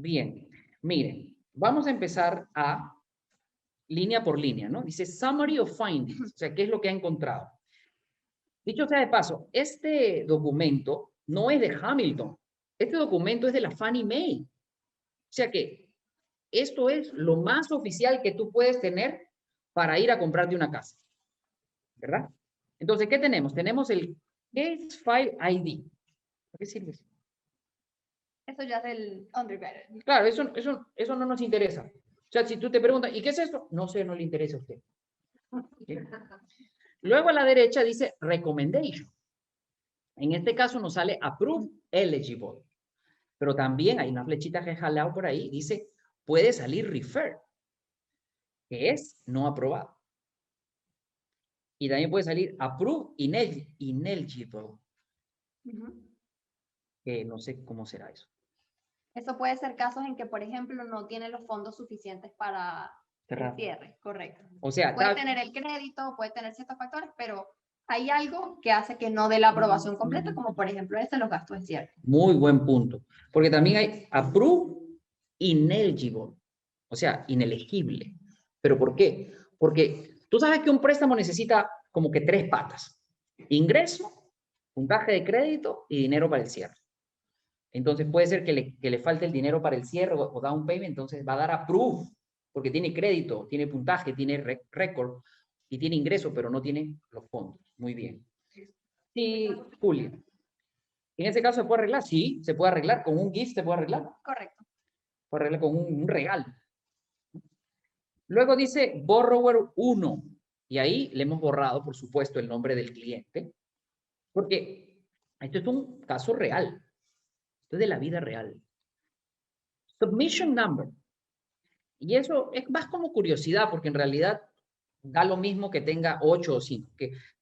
Bien, miren, vamos a empezar a línea por línea, ¿no? Dice Summary of Findings, o sea, ¿qué es lo que ha encontrado? Dicho sea de paso, este documento no es de Hamilton, este documento es de la Fannie Mae. O sea que esto es lo más oficial que tú puedes tener para ir a comprarte una casa, ¿verdad? Entonces, ¿qué tenemos? Tenemos el Case File ID. ¿Para qué sirve eso? Eso ya es del undergraduate. Claro, eso no nos interesa. O sea, si tú te preguntas, ¿y qué es esto? No sé, no le interesa a usted. ¿Sí? Luego a la derecha dice Recommendation. En este caso nos sale Approve Eligible. Pero también hay una flechita que he jalado por ahí, dice, puede salir Refer, que es no aprobado. Y también puede salir Approve Ineligible, que no sé cómo será eso. Eso puede ser casos en que, por ejemplo, no tiene los fondos suficientes para el cierre, correcto. O sea, puede tener el crédito, puede tener ciertos factores, pero hay algo que hace que no dé la aprobación completa, como por ejemplo los gastos de cierre. Muy buen punto. Porque también hay Approve Ineligible, o sea, inelegible. ¿Pero por qué? Porque tú sabes que un préstamo necesita como que 3 patas. Ingreso, puntaje de crédito y dinero para el cierre. Entonces puede ser que le falte el dinero para el cierre o down payment, entonces va a dar approve, porque tiene crédito, tiene puntaje, tiene récord y tiene ingreso, pero no tiene los fondos. Muy bien. Sí, Julia. En ese caso se puede arreglar, sí, se puede arreglar, con un gift se puede arreglar. Correcto. Se puede arreglar con un regalo. Luego dice borrower 1, y ahí le hemos borrado, por supuesto, el nombre del cliente, porque esto es un caso real. Esto es de la vida real. Submission number. Y eso es más como curiosidad, porque en realidad da lo mismo que tenga 8 o 5.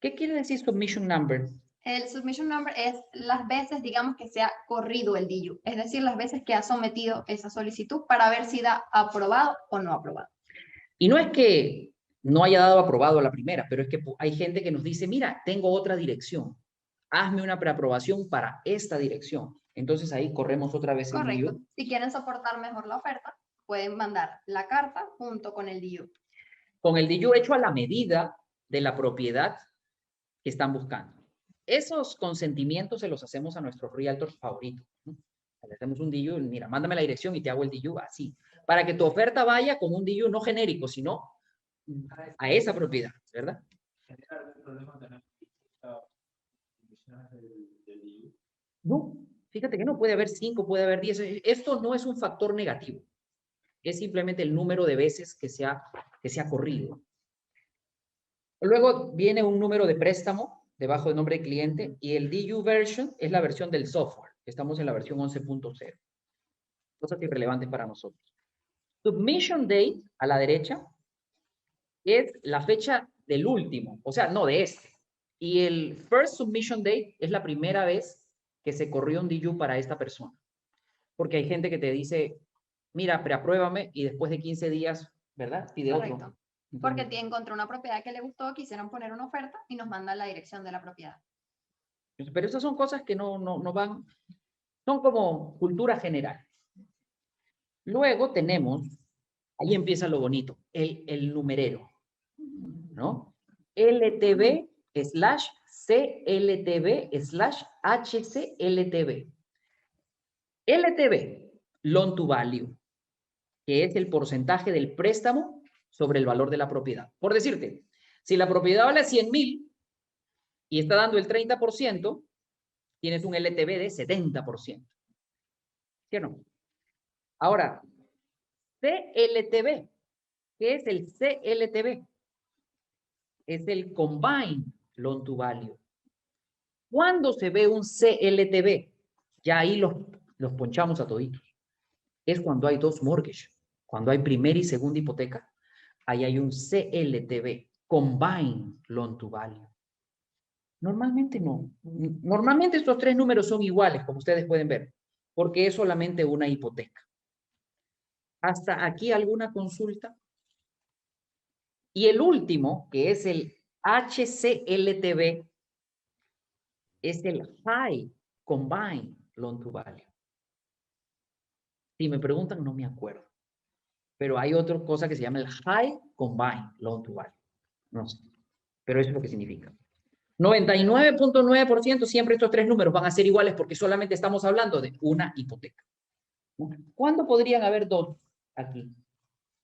¿Qué quiere decir submission number? El submission number es las veces, digamos, que se ha corrido el DU, es decir, las veces que ha sometido esa solicitud para ver si da aprobado o no aprobado. Y no es que no haya dado aprobado a la primera, pero es que hay gente que nos dice, mira, tengo otra dirección, hazme una preaprobación para esta dirección. Entonces ahí corremos otra vez el Correcto. DU. Si quieren soportar mejor la oferta, pueden mandar la carta junto con el DU. Con el DU hecho a la medida de la propiedad que están buscando. Esos consentimientos se los hacemos a nuestros realtors favoritos, ¿no? Le hacemos un DU, mira, mándame la dirección y te hago el DU así, para que tu oferta vaya con un DU no genérico, sino a esa propiedad, ¿verdad? No, fíjate que no puede haber 5, puede haber 10. Esto no es un factor negativo. Es simplemente el número de veces que se ha corrido. Luego viene un número de préstamo debajo del nombre de cliente y el DU version es la versión del software. Estamos en la versión 11.0. Cosas irrelevantes para nosotros. Submission date a la derecha es la fecha del último, o sea, no de este. Y el first submission date es la primera vez que se corrió un DU para esta persona. Porque hay gente que te dice, mira, preapruébame y después de 15 días, ¿verdad? Pide Correcto. otro. Porque encontró una propiedad que le gustó, quisieron poner una oferta y nos mandan la dirección de la propiedad. Pero esas son cosas que no van, son como cultura general. Luego tenemos, ahí empieza lo bonito, el numerero, ¿no? LTV/CLTV/HCLTV. LTV, loan to value, que es el porcentaje del préstamo sobre el valor de la propiedad. Por decirte, si la propiedad vale 100,000 y está dando el 30%, tienes un LTV de 70%. ¿Sí o no? Ahora, CLTV. ¿Qué es el CLTV? Es el Combined Loan to Value. ¿Cuándo se ve un CLTV? Ya ahí los ponchamos a toditos. Es cuando hay dos mortgages. Cuando hay primera y segunda hipoteca, ahí hay un CLTV, Combined Loan to Value. Normalmente no. Normalmente estos 3 números son iguales, como ustedes pueden ver, porque es solamente una hipoteca. ¿Hasta aquí alguna consulta? Y el último, que es el HCLTV, es el High Combined Loan to Value. Si me preguntan, no me acuerdo. Pero hay otra cosa que se llama el High Combined Loan to Value. No sé. Pero eso es lo que significa. 99.9% siempre estos tres números van a ser iguales porque solamente estamos hablando de una hipoteca. ¿Cuándo podrían haber dos aquí?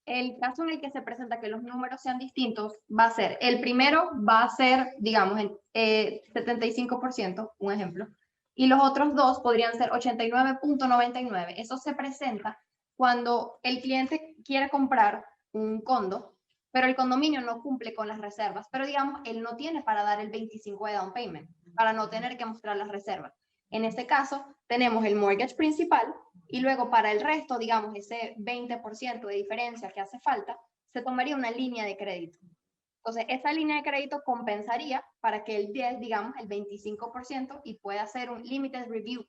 El caso en el que se presenta que los números sean distintos va a ser, el primero va a ser, digamos, 75%, un ejemplo, y los otros dos podrían ser 89.99. Eso se presenta cuando el cliente quiere comprar un condo, pero el condominio no cumple con las reservas, pero digamos, él no tiene para dar el 25 de down payment, para no tener que mostrar las reservas. En este caso, tenemos el mortgage principal y luego para el resto, digamos, ese 20% de diferencia que hace falta, se tomaría una línea de crédito. Entonces, esa línea de crédito compensaría para que el 10, digamos, el 25% y pueda hacer un limited review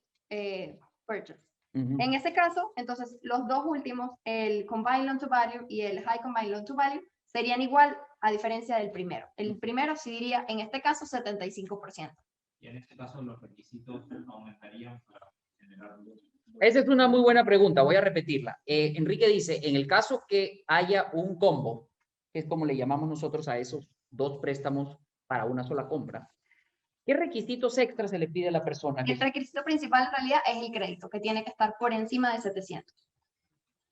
purchase. En ese caso, entonces, los dos últimos, el combined loan to value y el high combined loan to value, serían igual a diferencia del primero. El primero sí diría, en este caso, 75%. Y en este caso los requisitos aumentarían para generar luz. Esa es una muy buena pregunta, voy a repetirla. Enrique dice, en el caso que haya un combo, que es como le llamamos nosotros a esos dos préstamos para una sola compra, ¿qué requisitos extras se le pide a la persona? El requisito principal en realidad es el crédito, que tiene que estar por encima de 700.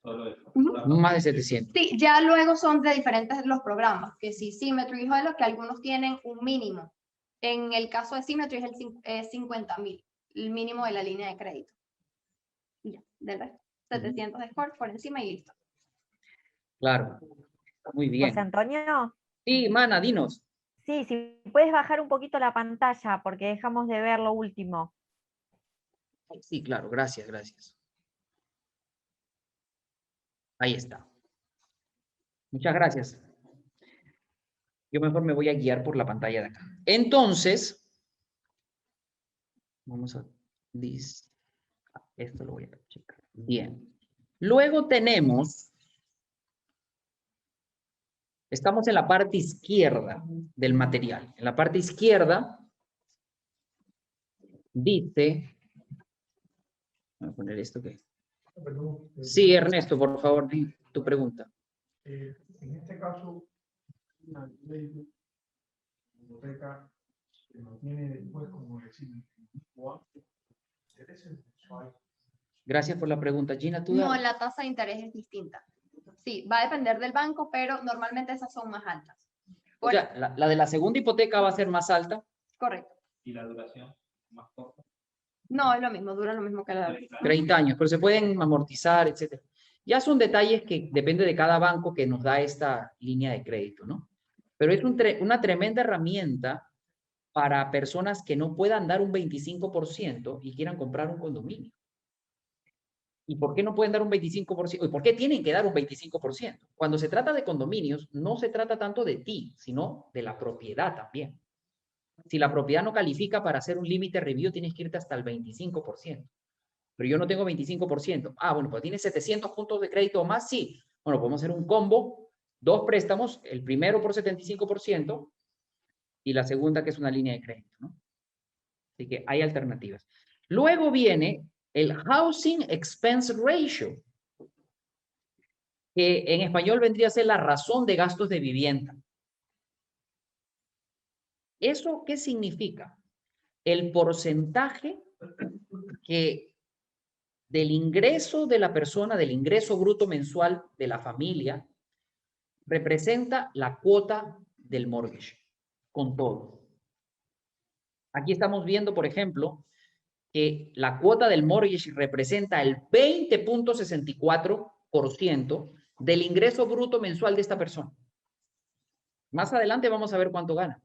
Solo eso. Más de 700. Sí, ya luego son de diferentes los programas, que si Symmetry y Holo, que algunos tienen un mínimo. En el caso de Symmetry es 50.000, el mínimo de la línea de crédito. Y ya, del resto, 700 de score por encima y listo. Claro, muy bien. José Antonio, Sí, Mana, dinos. sí, si puedes bajar un poquito la pantalla porque dejamos de ver lo último. Sí, claro, gracias, gracias. Ahí está. Muchas gracias. Yo mejor me voy a guiar por la pantalla de acá. Entonces, vamos a... Esto lo voy a checar. Bien. Luego tenemos... Estamos en la parte izquierda del material. En la parte izquierda dice... Voy a poner esto que... Sí, Ernesto, por favor, di tu pregunta. En este caso, una ley de hipoteca que no tiene después, como decir, intereses mensuales. Gracias por la pregunta. Gina, tú... No, la tasa de interés es distinta. Sí, va a depender del banco, pero normalmente esas son más altas. O sea, la de la segunda hipoteca va a ser más alta. Correcto. Y la duración más corta. No, es lo mismo, dura lo mismo que la 30 años, pero se pueden amortizar, etcétera. Ya son detalles que depende de cada banco que nos da esta línea de crédito, ¿no? Pero es una tremenda herramienta para personas que no puedan dar un 25% y quieran comprar un condominio. ¿Y por qué no pueden dar un 25%? ¿Y por qué tienen que dar un 25%? Cuando se trata de condominios, no se trata tanto de ti, sino de la propiedad también. Si la propiedad no califica para hacer un límite review, tienes que irte hasta el 25%. Pero yo no tengo 25%. Ah, bueno, pues tienes 700 puntos de crédito o más, sí. Bueno, podemos hacer un combo, dos préstamos, el primero por 75% y la segunda que es una línea de crédito, ¿no? Así que hay alternativas. Luego viene el Housing Expense Ratio, que en español vendría a ser la razón de gastos de vivienda. ¿Eso qué significa? El porcentaje que del ingreso de la persona, del ingreso bruto mensual de la familia, representa la cuota del mortgage, con todo. Aquí estamos viendo, por ejemplo, que la cuota del mortgage representa el 20.64% del ingreso bruto mensual de esta persona. Más adelante vamos a ver cuánto gana.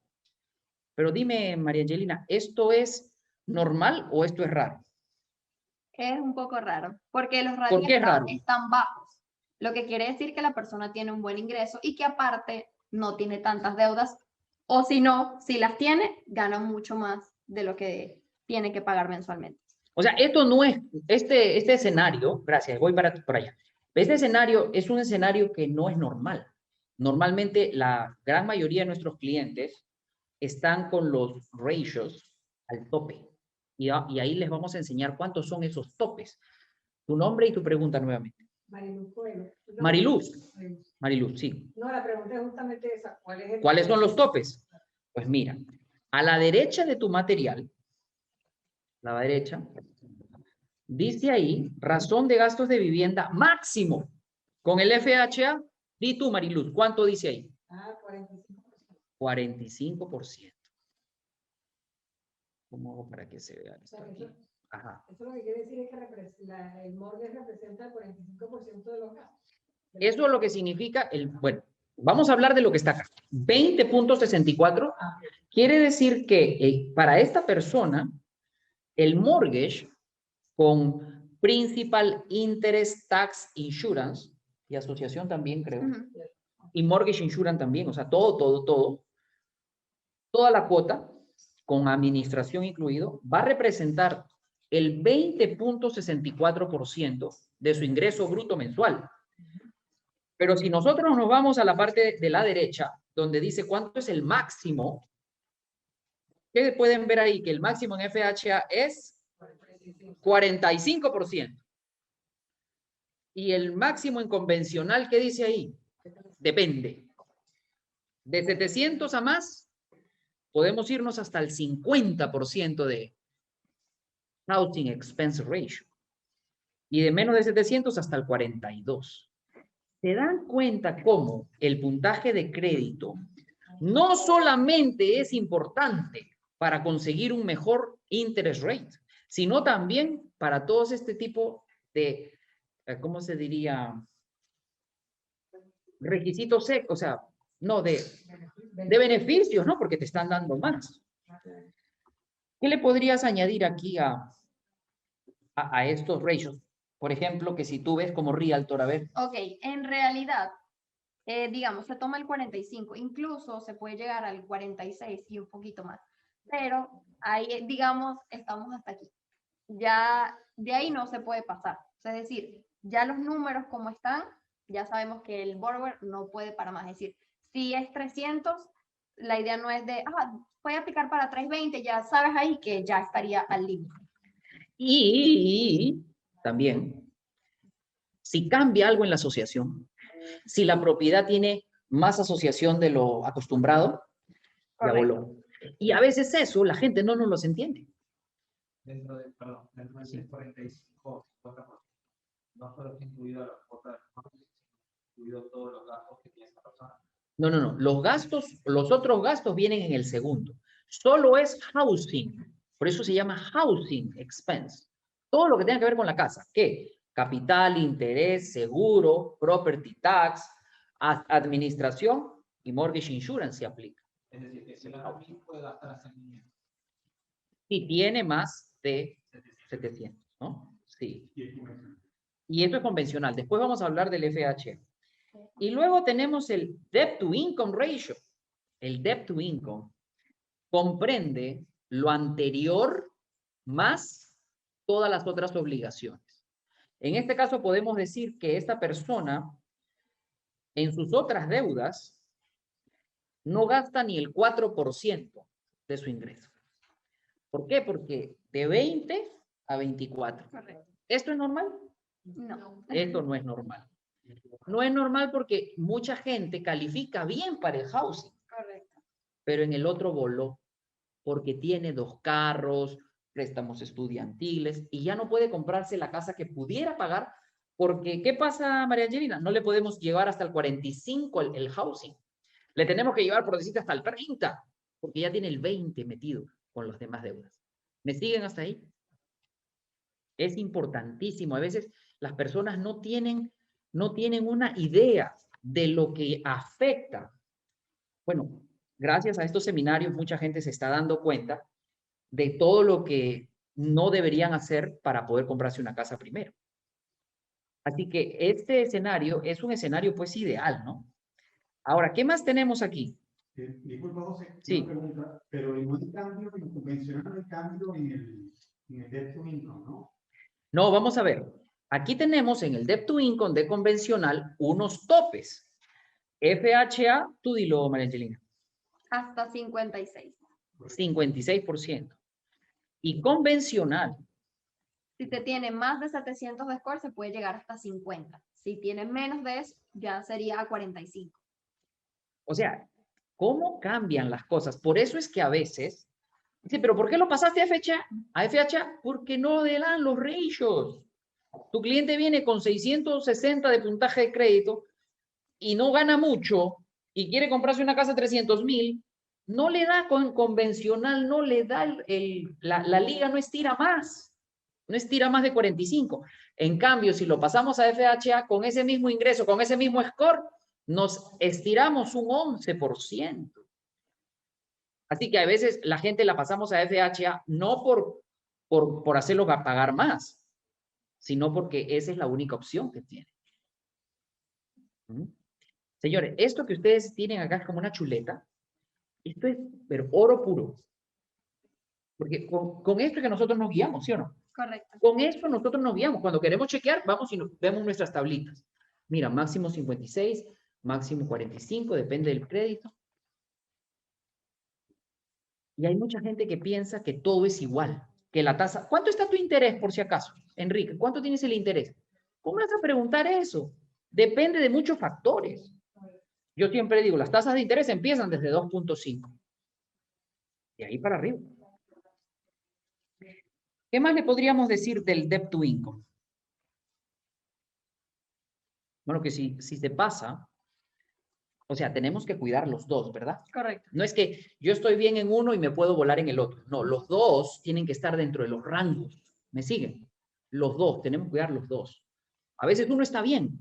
Pero dime, María Angelina, ¿esto es normal o esto es raro? Es un poco raro, porque los ¿Por qué es raro? están bajos, lo que quiere decir que la persona tiene un buen ingreso y que aparte no tiene tantas deudas, o si no, si las tiene, gana mucho más de lo que tiene que pagar mensualmente. O sea, esto no es, este escenario, gracias, voy por allá. Este escenario es un escenario que no es normal. Normalmente la gran mayoría de nuestros clientes están con los ratios al tope. Y ahí les vamos a enseñar cuántos son esos topes. Tu nombre y tu pregunta nuevamente. Mariluz Coelho. Mariluz. Mariluz. Mariluz, sí. No, la pregunta es justamente esa. ¿Cuáles son los topes? Pues mira, a la derecha de tu material, la derecha, dice ahí, razón de gastos de vivienda máximo. Con el FHA, di tú, Mariluz, ¿cuánto dice ahí? 45%. 45%. ¿Cómo hago para que se vea esto aquí? Ajá. Eso lo que quiere decir es que el mortgage representa el 45% de los gastos. Eso es lo que significa bueno, vamos a hablar de lo que está acá. 20.64 quiere decir que para esta persona, el mortgage con Principal Interest Tax Insurance y asociación también, creo, y Mortgage Insurance también, o sea, toda la cuota con administración incluido va a representar el 20.64% de su ingreso bruto mensual. Pero si nosotros nos vamos a la parte de la derecha, donde dice cuánto es el máximo, ¿qué pueden ver ahí? Que el máximo en FHA es 45%. Y el máximo en convencional, ¿qué dice ahí? Depende. De 700 a más, podemos irnos hasta el 50% de Housing Expense Ratio. Y de menos de 700 hasta el 42%. ¿Se dan cuenta cómo el puntaje de crédito no solamente es importante para conseguir un mejor interest rate, sino también para todos este tipo de, ¿cómo se diría? Requisitos secos, o sea, no de beneficios, ¿no? Porque te están dando más. ¿Qué le podrías añadir aquí a estos ratios? Por ejemplo, que si tú ves como realtor, a ver. Ok, en realidad, digamos, se toma el 45, incluso se puede llegar al 46 y un poquito más. Pero ahí, digamos, estamos hasta aquí. Ya de ahí no se puede pasar. O sea, es decir, ya los números como están, ya sabemos que el borrower no puede para más. Es decir, si es 300, la idea no es de, voy a aplicar para 320, ya sabes ahí que ya estaría al límite. Y también, si cambia algo en la asociación, si la propiedad tiene más asociación de lo acostumbrado, ya voló. Y a veces eso la gente no nos los entiende. Dentro del 45, no solo está incluido la cuota de incluido todos los gastos que tiene esa persona. No. Los otros gastos vienen en el segundo. Solo es housing. Por eso se llama housing expense. Todo lo que tenga que ver con la casa. ¿Qué? Capital, interés, seguro, property tax, administración y mortgage insurance se aplica. Es decir, que si el housing puede gastar hasta 500. Y tiene más de 700, ¿no? Sí. Y esto es convencional. Después vamos a hablar del FH. Y luego tenemos el debt to income ratio. El debt to income comprende lo anterior más todas las otras obligaciones. En este caso podemos decir que esta persona en sus otras deudas no gasta ni el 4% de su ingreso. ¿Por qué? Porque de 20 a 24. Correcto. ¿Esto es normal? No. Esto no es normal. No es normal porque mucha gente califica bien para el housing. Correcto. Pero en el otro voló porque tiene 2 carros, préstamos estudiantiles y ya no puede comprarse la casa que pudiera pagar porque, ¿qué pasa, María Angelina? No le podemos llevar hasta el 45 el housing. Le tenemos que llevar, por decirte, hasta el 30 porque ya tiene el 20 metido con las demás deudas. ¿Me siguen hasta ahí? Es importantísimo. A veces las personas no tienen una idea de lo que afecta. Bueno, gracias a estos seminarios, mucha gente se está dando cuenta de todo lo que no deberían hacer para poder comprarse una casa primero. Así que este escenario es un escenario pues ideal, ¿no? Ahora, ¿qué más tenemos aquí? Disculpa, José, sí. una pregunta, pero no hay cambio en convencional, hay cambio en el debt to income, ¿no? No, vamos a ver. Aquí tenemos en el debt to income de convencional unos topes. FHA, tú dilo, María Angelina. Hasta 56. 56%. Y convencional Si te tiene más de 700 de score, se puede llegar hasta 50. Si tiene menos de eso, ya sería a 45. O sea, ¿cómo cambian las cosas? Por eso es que a veces, dice, pero ¿por qué lo pasaste a FHA? A FHA, porque no le dan los ratios. Tu cliente viene con 660 de puntaje de crédito y no gana mucho y quiere comprarse una casa de 300,000, no le da con convencional, no le da la liga no estira más. No estira más de 45. En cambio, si lo pasamos a FHA con ese mismo ingreso, con ese mismo score, nos estiramos un 11%. Así que a veces la gente la pasamos a FHA no por hacerlo pagar más, sino porque esa es la única opción que tiene. Señores, esto que ustedes tienen acá es como una chuleta. Esto es pero oro puro. Porque con esto es que nosotros nos guiamos, ¿sí o no? Correcto. Con esto nosotros nos guiamos. Cuando queremos chequear, vamos y vemos nuestras tablitas. Mira, máximo 56, máximo 45, depende del crédito. Y hay mucha gente que piensa que todo es igual, que la tasa... ¿Cuánto está tu interés, por si acaso? Enrique, ¿cuánto tienes el interés? ¿Cómo vas a preguntar eso? Depende de muchos factores. Yo siempre digo, las tasas de interés empiezan desde 2.5. De ahí para arriba. ¿Qué más le podríamos decir del debt to income? Bueno, que si se pasa, o sea, tenemos que cuidar los dos, ¿verdad? Correcto. No es que yo estoy bien en uno y me puedo volar en el otro. No, los dos tienen que estar dentro de los rangos. ¿Me siguen? Los dos, tenemos que cuidar los dos. A veces uno está bien.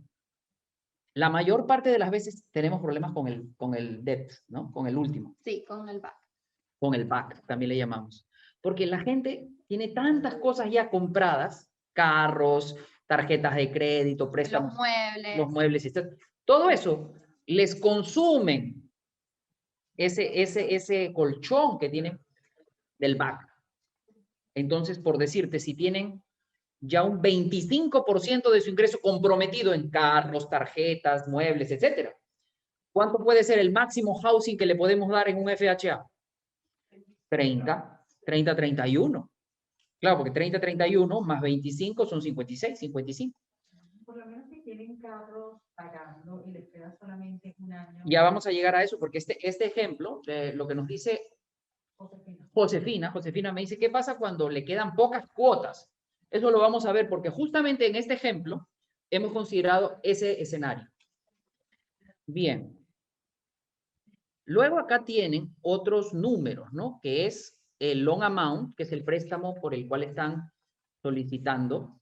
La mayor parte de las veces tenemos problemas con el debt, ¿no? Con el último. Sí, con el back. Con el back, también le llamamos. Porque la gente tiene tantas cosas ya compradas, carros, tarjetas de crédito, préstamos, los muebles, todo eso les consumen ese colchón que tienen del back. Entonces, por decirte, si tienen ya un 25% de su ingreso comprometido en carros, tarjetas, muebles, etcétera, ¿cuánto puede ser el máximo housing que le podemos dar en un FHA? 30, 31. Claro, porque 30, 31 más 25 son 56, 55. Por lo menos si tienen carros pagando y les queda solamente un año. Ya vamos a llegar a eso, porque este ejemplo, lo que nos dice Josefina me dice, ¿qué pasa cuando le quedan pocas cuotas? Eso lo vamos a ver, porque justamente en este ejemplo hemos considerado ese escenario. Bien. Luego acá tienen otros números, ¿no? Que es el loan amount, que es el préstamo por el cual están solicitando.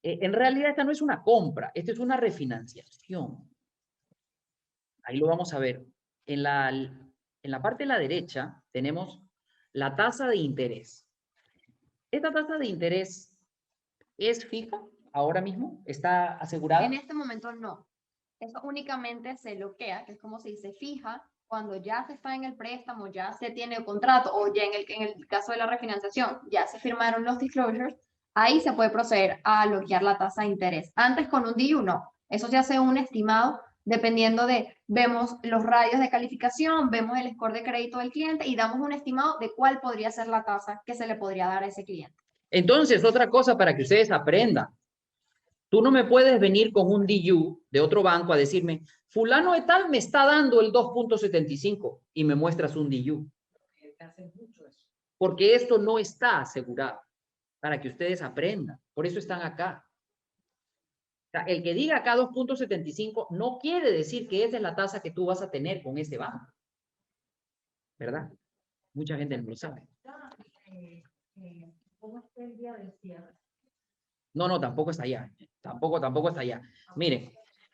En realidad esta no es una compra, esta es una refinanciación. Ahí lo vamos a ver. En la parte de la derecha tenemos la tasa de interés. ¿Esta tasa de interés es fija ahora mismo? ¿Está asegurada? En este momento no. Eso únicamente se bloquea, que es como se dice fija, cuando ya se está en el préstamo, ya se tiene el contrato o ya en el caso de la refinanciación ya se firmaron los disclosures, ahí se puede proceder a bloquear la tasa de interés. Antes con un DU no. Eso se hace un estimado dependiendo de, vemos los radios de calificación, vemos el score de crédito del cliente y damos un estimado de cuál podría ser la tasa que se le podría dar a ese cliente. Entonces, otra cosa para que ustedes aprendan. Tú no me puedes venir con un DU de otro banco a decirme, fulano de tal me está dando el 2.75 y me muestras un DU. Porque esto no está asegurado. Para que ustedes aprendan. Por eso están acá. O sea, el que diga acá 2.75 no quiere decir que esa es la tasa que tú vas a tener con ese banco. ¿Verdad? Mucha gente no lo sabe. ¿Cómo está el día del cierre? No, tampoco está allá. Tampoco está allá. Miren,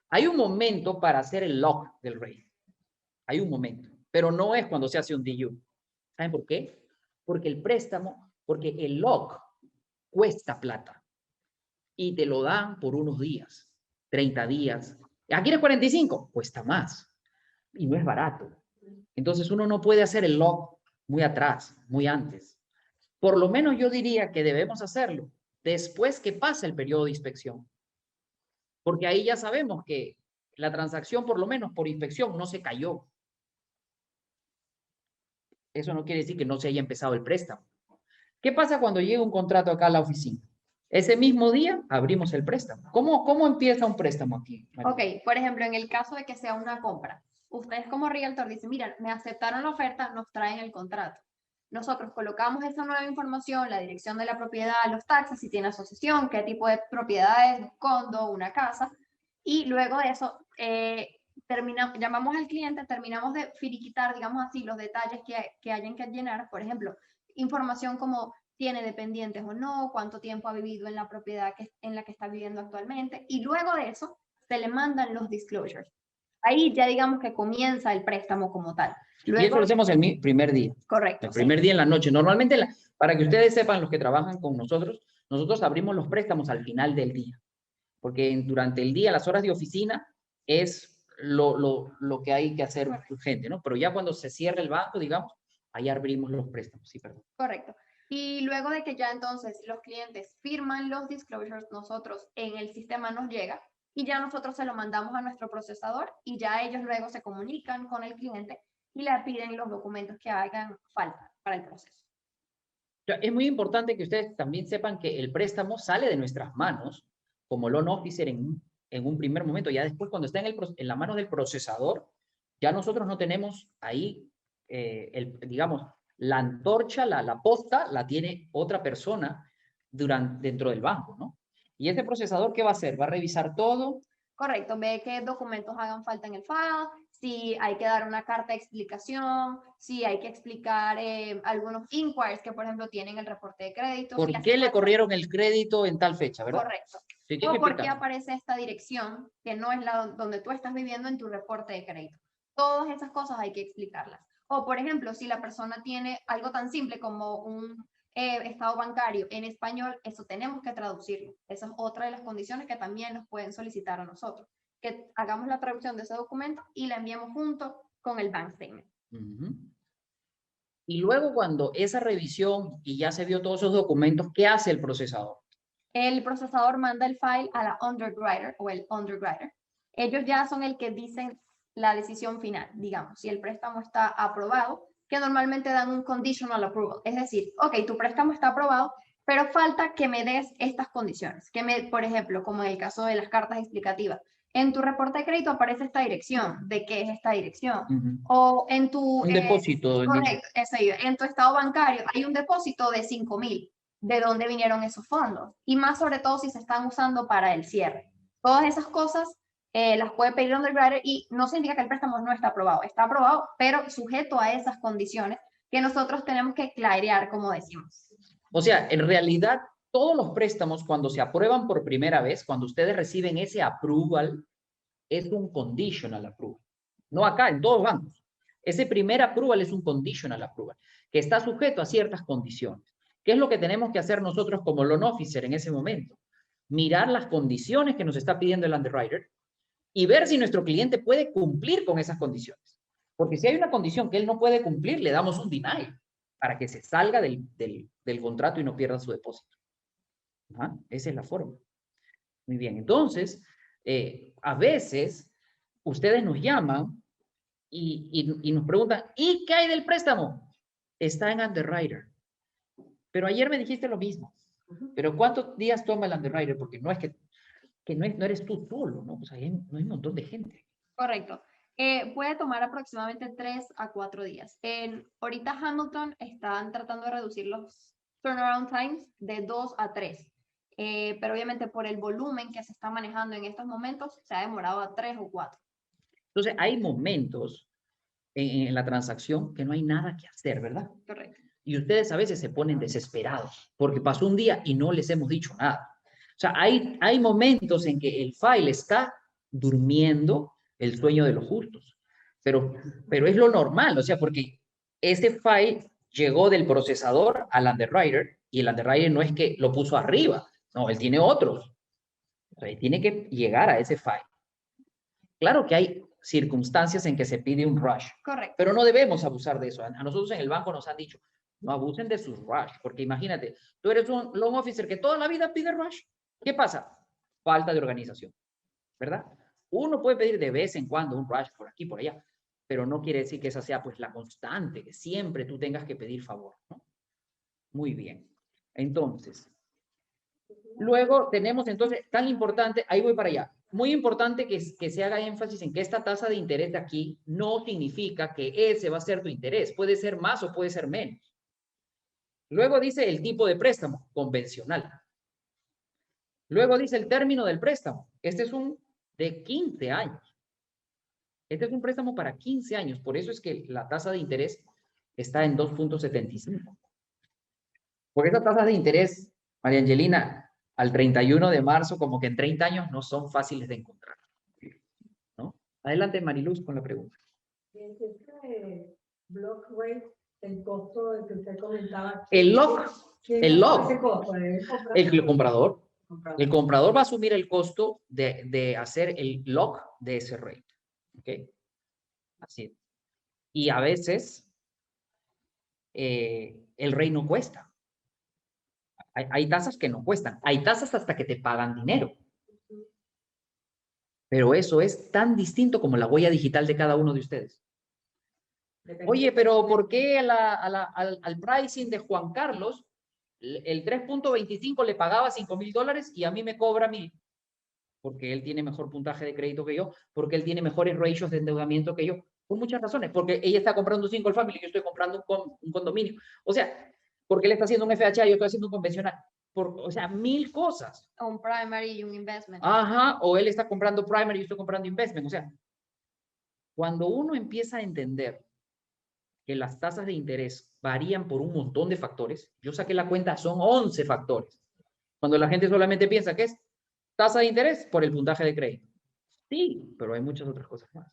hay un momento para hacer el lock del rate. Hay un momento. Pero no es cuando se hace un DU. ¿Saben por qué? Porque el lock cuesta plata. Y te lo dan por unos días, 30 días. ¿Aquí eres 45? Cuesta más. Y no es barato. Entonces uno no puede hacer el lock muy atrás, muy antes. Por lo menos yo diría que debemos hacerlo después que pase el periodo de inspección. Porque ahí ya sabemos que la transacción, por lo menos por inspección, no se cayó. Eso no quiere decir que no se haya empezado el préstamo. ¿Qué pasa cuando llega un contrato acá a la oficina? Ese mismo día abrimos el préstamo. ¿Cómo empieza un préstamo aquí, María? Ok, por ejemplo, en el caso de que sea una compra, ustedes como realtor dicen, mira, me aceptaron la oferta, nos traen el contrato. Nosotros colocamos esa nueva información, la dirección de la propiedad, los taxes, si tiene asociación, qué tipo de propiedades, un condo, una casa, y luego de eso llamamos al cliente, terminamos de finiquitar, digamos así, los detalles que hayan que llenar, por ejemplo, información como tiene dependientes o no, cuánto tiempo ha vivido en la propiedad en la que está viviendo actualmente, y luego de eso se le mandan los disclosures. Ahí ya digamos que comienza el préstamo como tal. Y eso lo hacemos el primer día. Correcto. El primer día en la noche. Normalmente, para que ustedes sepan, los que trabajan con nosotros abrimos los préstamos al final del día. Porque durante el día, las horas de oficina, es lo que hay que hacer urgente, ¿no? Pero ya cuando se cierra el banco, digamos, ahí abrimos los préstamos. Sí, perdón. Correcto. Y luego de que ya entonces los clientes firman los disclosures, nosotros en el sistema nos llega y ya nosotros se lo mandamos a nuestro procesador y ya ellos luego se comunican con el cliente y le piden los documentos que hagan falta para el proceso. Es muy importante que ustedes también sepan que el préstamo sale de nuestras manos como loan officer en un primer momento. Ya después, cuando está en la mano del procesador, ya nosotros no tenemos ahí, digamos, la antorcha, la posta, la tiene otra persona dentro del banco, ¿no? Y ese procesador, ¿qué va a hacer? Va a revisar todo. Correcto, ve qué documentos hagan falta en el file, si hay que dar una carta de explicación, si hay que explicar algunos inquiries que, por ejemplo, tienen el reporte de crédito. ¿Por qué le corrieron el crédito en tal fecha, verdad? Correcto. Sí, O por qué aparece esta dirección que no es la donde tú estás viviendo en tu reporte de crédito. Todas esas cosas hay que explicarlas. O, por ejemplo, si la persona tiene algo tan simple como un estado bancario en español, eso tenemos que traducirlo. Esa es otra de las condiciones que también nos pueden solicitar a nosotros, que hagamos la traducción de ese documento y la enviemos junto con el bank statement. Y luego, cuando esa revisión y ya se vio todos esos documentos, ¿qué hace el procesador? El procesador manda el file a la underwriter o el underwriter. Ellos ya son el que dicen la decisión final, digamos, si el préstamo está aprobado, que normalmente dan un conditional approval. Es decir, ok, tu préstamo está aprobado, pero falta que me des estas condiciones. Por ejemplo, como en el caso de las cartas explicativas, en tu reporte de crédito aparece esta dirección. ¿De qué es esta dirección? O en tu... Un depósito. Correcto, en tu estado bancario hay un depósito de 5,000. ¿De dónde vinieron esos fondos? Y más sobre todo si se están usando para el cierre. Todas esas cosas las puede pedir el underwriter y no significa que el préstamo no está aprobado. Está aprobado, pero sujeto a esas condiciones que nosotros tenemos que clarear, como decimos. O sea, en realidad, todos los préstamos, cuando se aprueban por primera vez, cuando ustedes reciben ese approval, es un conditional approval. No acá, en todos los bancos. Ese primer approval es un conditional approval, que está sujeto a ciertas condiciones. ¿Qué es lo que tenemos que hacer nosotros como loan officer en ese momento? Mirar las condiciones que nos está pidiendo el underwriter y ver si nuestro cliente puede cumplir con esas condiciones. Porque si hay una condición que él no puede cumplir, le damos un deny para que se salga del contrato y no pierda su depósito. Esa es la forma. Muy bien, entonces, a veces ustedes nos llaman y nos preguntan, ¿y qué hay del préstamo? Está en underwriter. Pero ayer me dijiste lo mismo. Pero ¿cuántos días toma el underwriter? Porque no es que no eres tú solo, ¿no? Pues ahí no hay un montón de gente. Correcto. Puede tomar aproximadamente 3 a 4 días. Ahorita Hamilton están tratando de reducir los turnaround times de 2 a 3. Pero obviamente por el volumen que se está manejando en estos momentos, se ha demorado a 3 o 4. Entonces, hay momentos en la transacción que no hay nada que hacer, ¿verdad? Correcto. Y ustedes a veces se ponen desesperados porque pasó un día y no les hemos dicho nada. O sea, hay momentos en que el file está durmiendo el sueño de los justos. Pero es lo normal, o sea, porque ese file llegó del procesador al underwriter y el underwriter no es que lo puso arriba, no, él tiene otros. O sea, tiene que llegar a ese file. Claro que hay circunstancias en que se pide un rush. Correcto. Pero no debemos abusar de eso. A nosotros en el banco nos han dicho, no abusen de sus rush, porque imagínate, tú eres un loan officer que toda la vida pide rush. ¿Qué pasa? Falta de organización, ¿verdad? Uno puede pedir de vez en cuando un rush por aquí, por allá, pero no quiere decir que esa sea pues la constante, que siempre tú tengas que pedir favor, ¿no? Muy bien. Entonces, luego tenemos entonces, tan importante, ahí voy para allá, muy importante que se haga énfasis en que esta tasa de interés de aquí no significa que ese va a ser tu interés, puede ser más o puede ser menos. Luego dice el tipo de préstamo, convencional. Luego dice el término del préstamo, este es un de 15 años. Este es un préstamo para 15 años, por eso es que la tasa de interés está en 2.75. Porque esas tasas de interés, María Angelina, al 31 de marzo, como que en 30 años no son fáciles de encontrar, ¿no? Adelante, Mariluz, con la pregunta. Este block rate, el costo del que usted comentaba. El lock, el lock, Ese costo, el comprador. El comprador va a asumir el costo de hacer el lock de ese rate. ¿Ok? Así es. Y a veces el rate no cuesta. Hay tasas que no cuestan. Hay tasas hasta que te pagan dinero. Pero eso es tan distinto como la huella digital de cada uno de ustedes. Oye, pero ¿por qué al pricing de Juan Carlos el 3.25 le pagaba $5,000 y a mí me cobra 1,000? Porque él tiene mejor puntaje de crédito que yo, porque él tiene mejores ratios de endeudamiento que yo, por muchas razones, porque ella está comprando un single family y yo estoy comprando un condominio. O sea, porque él está haciendo un FHA y yo estoy haciendo un convencional. O sea, 1,000 cosas. Un primary y un investment. Ajá, o él está comprando primary y yo estoy comprando investment. O sea, cuando uno empieza a entender que las tasas de interés varían por un montón de factores, yo saqué la cuenta, son 11 factores. Cuando la gente solamente piensa que es tasa de interés por el puntaje de crédito. Sí, pero hay muchas otras cosas más.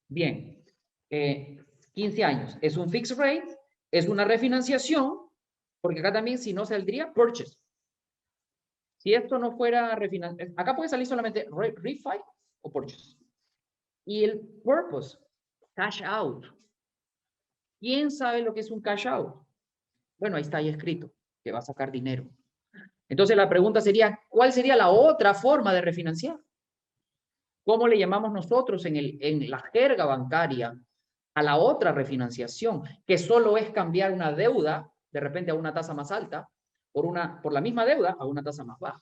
Bien, 15 años. Es un fixed rate, es una refinanciación, porque acá también si no saldría purchase. Si esto no fuera refinanciación, acá puede salir solamente refi o purchase. Y el purpose, cash out. ¿Quién sabe lo que es un cash out? Bueno, ahí está ahí escrito, que va a sacar dinero. Entonces la pregunta sería, ¿cuál sería la otra forma de refinanciar? ¿Cómo le llamamos nosotros en la jerga bancaria a la otra refinanciación? Que solo es cambiar una deuda, de repente a una tasa más alta, por la misma deuda a una tasa más baja.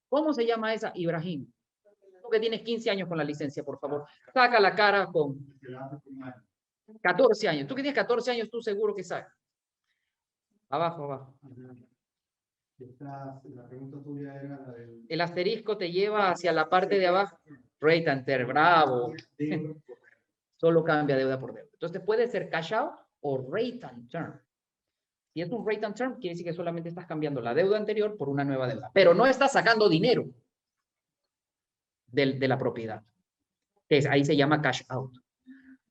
¿Cómo se llama esa, Ibrahim? Tú que tienes 15 años con la licencia, por favor. Saca la cara con 14 años. Tú que tienes 14 años, tú seguro que sabes. Abajo, abajo. La pregunta tuya era la del... El asterisco te lleva hacia la parte de abajo. Rate and term, bravo. Solo cambia deuda por deuda. Entonces puede ser cash out o rate and term. Si es un rate and term, quiere decir que solamente estás cambiando la deuda anterior por una nueva deuda. Pero no estás sacando dinero de la propiedad. Ahí se llama cash out.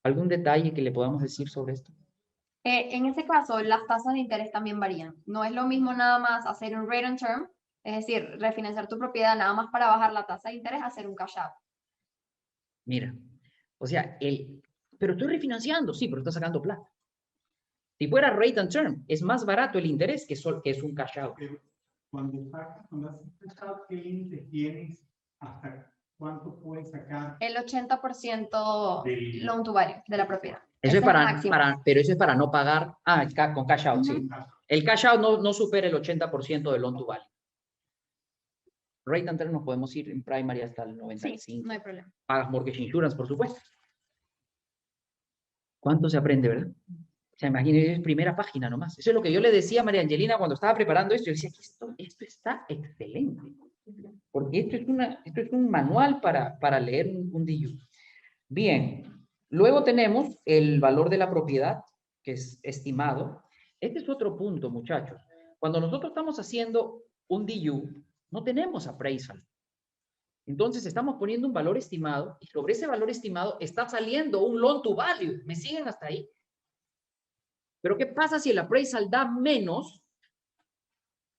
¿Algún detalle que le podamos decir sobre esto? En ese caso, las tasas de interés también varían. No es lo mismo nada más hacer un rate and term, es decir, refinanciar tu propiedad nada más para bajar la tasa de interés, hacer un cash out. Mira, o sea, pero estoy refinanciando, sí, pero estás sacando plata. Si fuera rate and term, es más barato el interés que es un cash out. Pero cuando haces cash out, ¿qué límite tienes? ¿Hasta cuánto puedes sacar? El 80% Del- loan to value de la propiedad. Eso es Ese el máximo. pero eso es para no pagar. Ah, con cash out, sí. El cash out no supera el 80% del loan to value. Rate and term nos podemos ir en primary hasta el 95. Sí, no hay problema. Pagas mortgage insurance, por supuesto. ¿Cuánto se aprende, verdad? O sea, imagínense, es primera página nomás. Eso es lo que yo le decía a María Angelina cuando estaba preparando esto. Yo decía, esto está excelente. Porque esto es un manual para leer un DU. Bien. Luego tenemos el valor de la propiedad, que es estimado. Este es otro punto, muchachos. Cuando nosotros estamos haciendo un DU, no tenemos appraisal. Entonces estamos poniendo un valor estimado y sobre ese valor estimado está saliendo un loan to value. ¿Me siguen hasta ahí? Pero ¿qué pasa si el appraisal da menos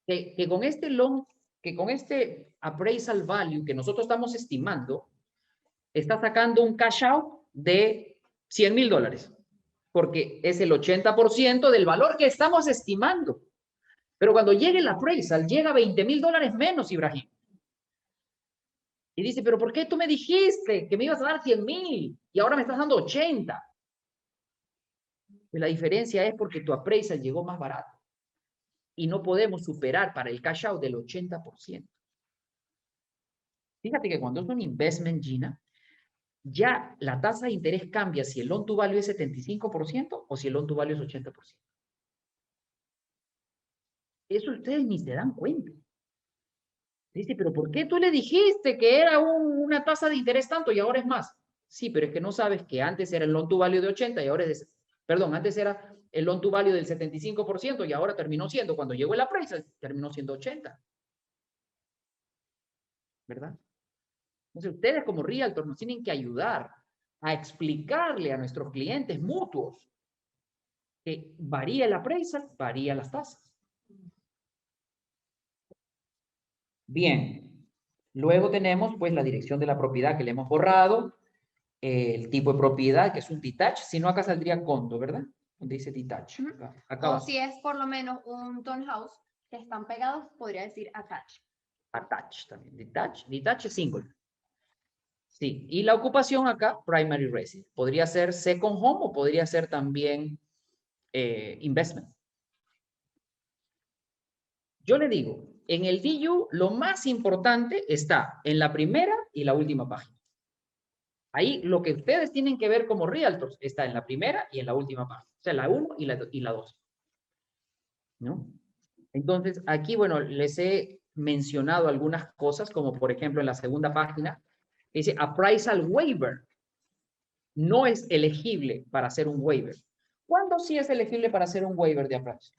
que con este loan, que con este appraisal value que nosotros estamos estimando, está sacando un cash out de $100,000? Porque es el 80% del valor que estamos estimando. Pero cuando llegue el appraisal, llega a $20,000 menos, Ibrahim. Y dice, pero ¿por qué tú me dijiste que me ibas a dar 100,000 y ahora me estás dando 80? Pues la diferencia es porque tu appraisal llegó más barato. y no podemos superar para el cash out del 80%. Fíjate que cuando es un investment, Gina, ya la tasa de interés cambia si el loan to value es 75% o si el loan to value es 80%. Eso ustedes ni se dan cuenta. Dice, pero ¿por qué tú le dijiste que era una tasa de interés tanto y ahora es más? Sí, pero es que no sabes que antes era el loan to value de 80 y ahora es de, perdón, antes era el loan to value del 75% y ahora terminó siendo, cuando llegó el appraisal, terminó siendo 80. ¿Verdad? Entonces ustedes como realtor nos tienen que ayudar a explicarle a nuestros clientes mutuos que varía el appraisal, varía las tasas. Bien. Luego tenemos pues la dirección de la propiedad que le hemos borrado, el tipo de propiedad que es un detached, si no acá saldría condo, ¿verdad? Donde dice detached. Acá O abajo. si es por lo menos un townhouse que están pegados, podría decir attached. Attached también. Detached es single. Sí. Y la ocupación acá, primary residence. Podría ser second home o podría ser también investment. Yo le digo, en el DU lo más importante está en la primera y la última página. Ahí lo que ustedes tienen que ver como realtors está en la primera y en la última página. O sea, la 1 y la 2. ¿No? Entonces, aquí, bueno, les he mencionado algunas cosas, como por ejemplo en la segunda página, dice appraisal waiver. No es elegible para hacer un waiver. ¿Cuándo sí es elegible para hacer un waiver de appraisal?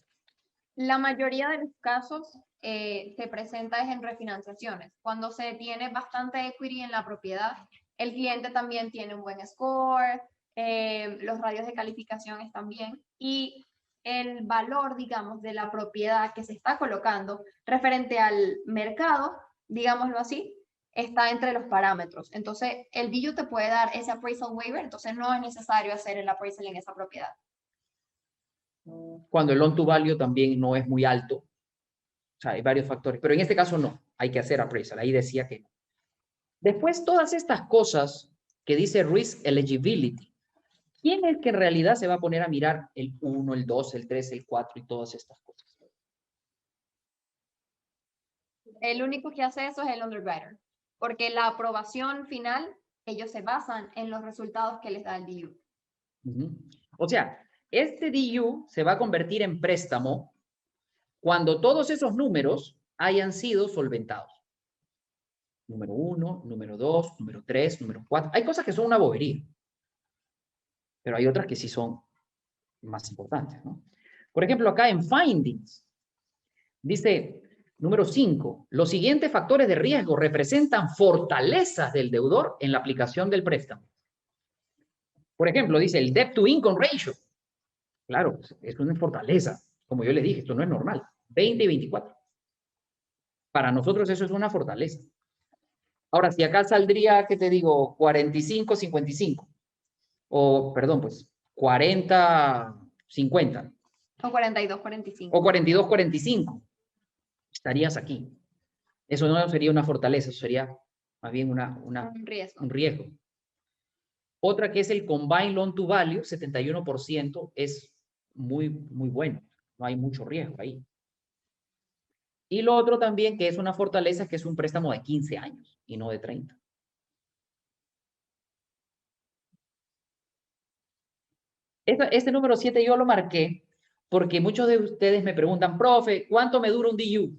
La mayoría de los casos se presenta es en refinanciaciones. Cuando se tiene bastante equity en la propiedad, el cliente también tiene un buen score, los radios de calificación están bien y el valor, digamos, de la propiedad que se está colocando referente al mercado, digámoslo así, está entre los parámetros. Entonces, el BU te puede dar ese appraisal waiver, entonces no es necesario hacer el appraisal en esa propiedad. Cuando el loan to value también no es muy alto. O sea, hay varios factores, pero en este caso no, hay que hacer appraisal. Ahí decía que no. Después, todas estas cosas que dice risk eligibility. ¿Quién es que en realidad se va a poner a mirar el 1, el 2, el 3, el 4 y todas estas cosas? El único que hace eso es el underwriter, porque la aprobación final, ellos se basan en los resultados que les da el DU. O sea, este DU se va a convertir en préstamo cuando todos esos números hayan sido solventados. Número 1, número 2, número 3, número 4. Hay cosas que son una bobería, pero hay otras que sí son más importantes, ¿no? Por ejemplo, acá en Findings, dice, número 5, los siguientes factores de riesgo representan fortalezas del deudor en la aplicación del préstamo. Por ejemplo, dice el debt to income ratio. Claro, es una fortaleza. Como yo le dije, esto no es normal. 20 y 24. Para nosotros eso es una fortaleza. Ahora, si acá saldría, ¿qué te digo? 45, 55. O, perdón, pues, 40, 50. O 42, 45. O 42, 45. Estarías aquí. Eso no sería una fortaleza, eso sería más bien Un riesgo. un riesgo. Otra que es el combined loan to value, 71%, es muy, muy bueno. No hay mucho riesgo ahí. Y lo otro también que es una fortaleza, que es un préstamo de 15 años y no de 30. Este número 7 yo lo marqué porque muchos de ustedes me preguntan, profe, ¿cuánto me dura un DU?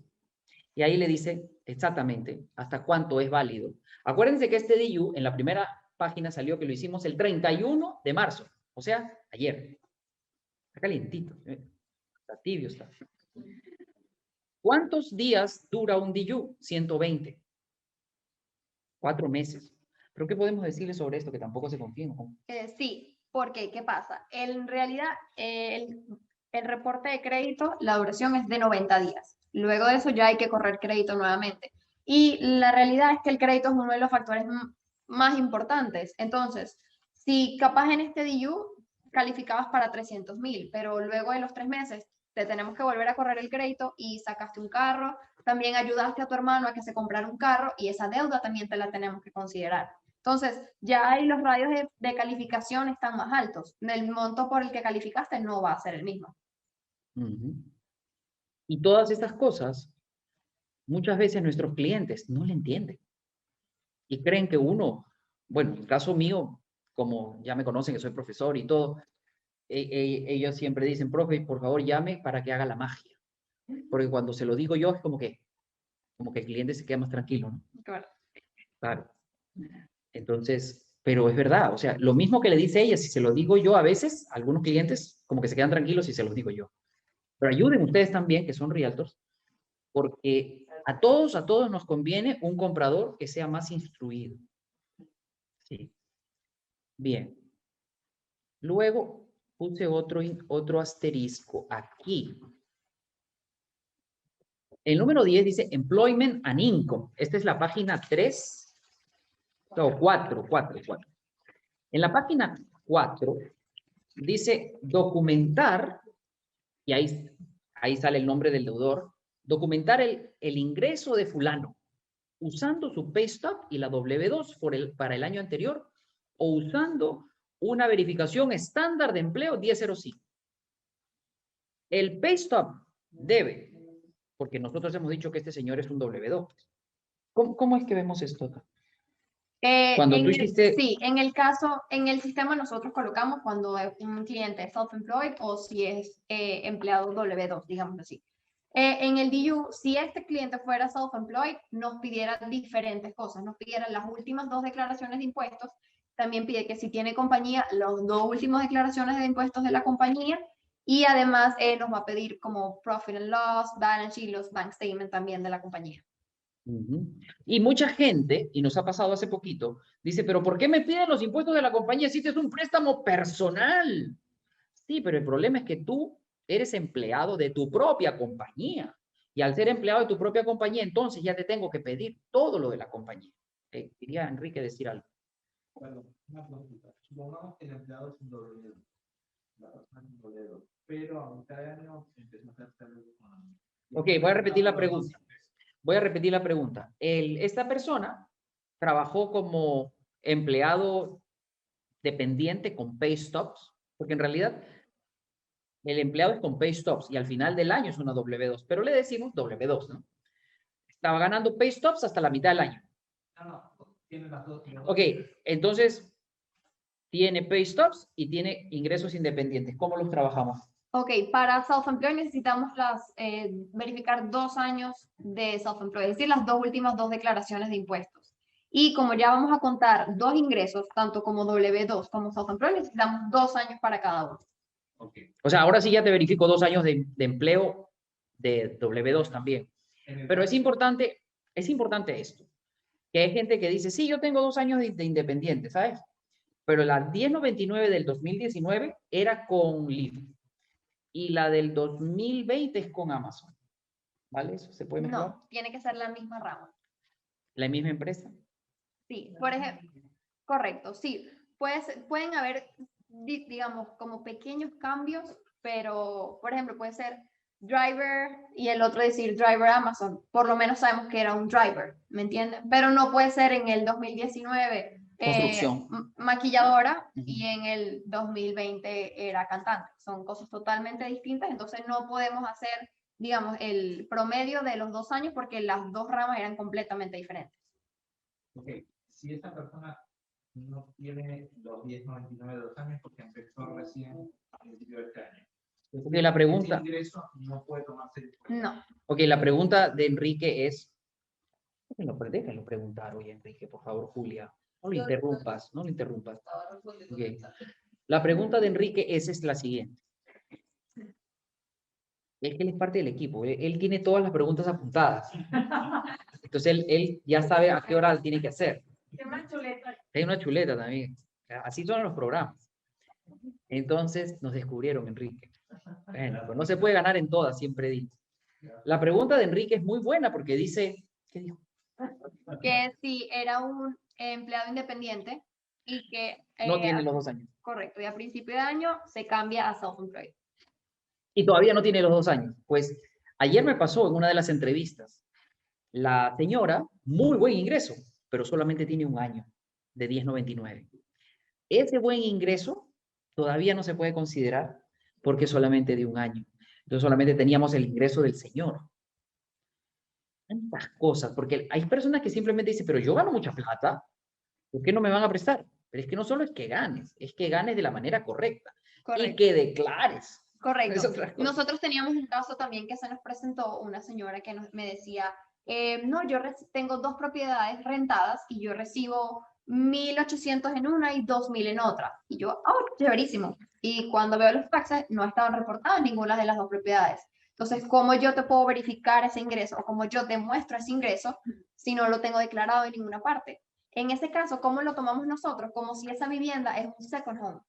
Y ahí le dice exactamente hasta cuánto es válido. Acuérdense que este DU en la primera página salió que lo hicimos el 31 de marzo, o sea, ayer. Está calientito, está tibio, está. ¿Cuántos días dura un DU? 120. 4 meses. ¿Pero qué podemos decirle sobre esto que tampoco se confíen? Sí, porque ¿qué pasa? En realidad, el reporte de crédito, la duración es de 90 días. Luego de eso ya hay que correr crédito nuevamente. Y la realidad es que el crédito es uno de los factores más importantes. Entonces, si capaz en este DU calificabas para 300.000, pero luego de los 3 meses te tenemos que volver a correr el crédito y sacaste un carro, también ayudaste a tu hermano a que se comprara un carro y esa deuda también te la tenemos que considerar. Entonces, ya ahí los radios de calificación están más altos. El monto por el que calificaste no va a ser el mismo. Y todas estas cosas, muchas veces nuestros clientes no le entienden. Y creen que uno, bueno, en el caso mío, como ya me conocen que soy profesor y todo, ellos siempre dicen, profe, por favor llame para que haga la magia. Porque cuando se lo digo yo es como que el cliente se queda más tranquilo, ¿no? Claro. Claro. Entonces, pero es verdad, o sea, lo mismo que le dice ella, si se lo digo yo a veces, algunos clientes como que se quedan tranquilos si se los digo yo. Pero ayuden ustedes también, que son realtors, porque a todos nos conviene un comprador que sea más instruido. Sí. Bien. Luego puse otro asterisco aquí. El número 10 dice Employment and Income. Esta es la página 3, no, 4. En la página 4 dice documentar, y ahí sale el nombre del deudor, documentar el ingreso de fulano usando su pay stub y la W2 para el año anterior o usando una verificación estándar de empleo 1005. El pay stub debe, porque nosotros hemos dicho que este señor es un W2. ¿Cómo es que vemos esto acá? Cuando tú hiciste... Sí, en el caso, en el sistema nosotros colocamos cuando un cliente es self-employed o si es empleado W2, digamos así. En el DU, si este cliente fuera self-employed, nos pidiera diferentes cosas. Nos pidiera las últimas 2 declaraciones de impuestos. También pide que si tiene compañía, las 2 últimas declaraciones de impuestos de la compañía. Y además nos va a pedir como profit and loss, balance sheet, los bank statements también de la compañía. Y mucha gente, y nos ha pasado hace poquito, dice, pero ¿por qué me piden los impuestos de la compañía si este es un préstamo personal? Sí, pero el problema es que tú eres empleado de tu propia compañía. Y al ser empleado de tu propia compañía, entonces ya te tengo que pedir todo lo de la compañía. Quería Enrique decir algo. Bueno, una consulta. Supongamos que el empleado es un W2. La persona es un W2. Pero a mitad de año empezó a hacer salud con... Ok, voy a repetir la pregunta. Esta persona trabajó como empleado dependiente con pay stubs, porque en realidad el empleado es con pay stubs y al final del año es una W2, pero le decimos W2, ¿no? Estaba ganando pay stubs hasta la mitad del año. No, tiene las dos. Ok, entonces tiene pay stubs y tiene ingresos independientes. ¿Cómo los trabajamos? Ok, para self-employed necesitamos verificar 2 años de self-employed, es decir, las 2 últimas 2 declaraciones de impuestos. Y como ya vamos a contar 2 ingresos, tanto como W2 como self-employed, necesitamos 2 años para cada uno. Okay. O sea, ahora sí ya te verifico 2 años de empleo de W2 también. Pero es importante esto, que hay gente que dice, sí, yo tengo 2 años de independiente, ¿sabes? Pero la 1099 del 2019 era con Lyft. Y la del 2020 es con Amazon. ¿Vale? ¿Eso se puede mezclar? No, tiene que ser la misma rama. ¿La misma empresa? Sí, por ejemplo, correcto, sí. Pueden haber, digamos, como pequeños cambios, pero, por ejemplo, puede ser driver y el otro decir driver Amazon. Por lo menos sabemos que era un driver, ¿me entienden? Pero no puede ser en el 2019 Construcción. maquilladora y en el 2020 era cantante. Son cosas totalmente distintas, entonces no podemos hacer, digamos, el promedio de los 2 años porque las 2 ramas eran completamente diferentes. Ok, si esta persona no tiene los 1099 de 2 años porque empezó recién a principio de este año. Okay, la pregunta. Ese ingreso no puede tomarse. No. Ok, la pregunta de Enrique es. Déjenlo preguntar, oye, Enrique, por favor, Julia. No lo interrumpas, no lo interrumpas. Okay. La pregunta de Enrique es la siguiente. Él es parte del equipo, él tiene todas las preguntas apuntadas. Entonces él ya sabe a qué hora tiene que hacer. Hay una chuleta también. Así son los programas. Entonces nos descubrieron, Enrique. Bueno, pues no se puede ganar en todas, siempre digo. La pregunta de Enrique es muy buena porque dice, ¿qué dijo? Que si era un empleado independiente y que... No tiene los 2 años. Correcto, y a principio de año se cambia a self-employed. Y todavía no tiene los 2 años. Pues ayer me pasó en una de las entrevistas. La señora, muy buen ingreso, pero solamente tiene 1 año de 1099. Ese buen ingreso todavía no se puede considerar porque solamente de 1 año. Entonces solamente teníamos el ingreso del Señor. Tantas cosas, porque hay personas que simplemente dicen, pero yo gano mucha plata, ¿por qué no me van a prestar? Pero es que no solo es que ganes de la manera correcta y Correcto. que declares. Correcto. Es otra cosa. Nosotros teníamos un caso también que se nos presentó una señora que me decía, no, yo tengo 2 propiedades rentadas y yo recibo 1.800 en una y 2.000 en otra. Y yo, oh, chéverísimo. Y cuando veo los taxes, no estaban reportadas ninguna de las 2 propiedades. Entonces, ¿cómo yo te puedo verificar ese ingreso o cómo yo demuestro ese ingreso si no lo tengo declarado en ninguna parte? En ese caso, ¿cómo lo tomamos nosotros? Como si esa vivienda es un second home.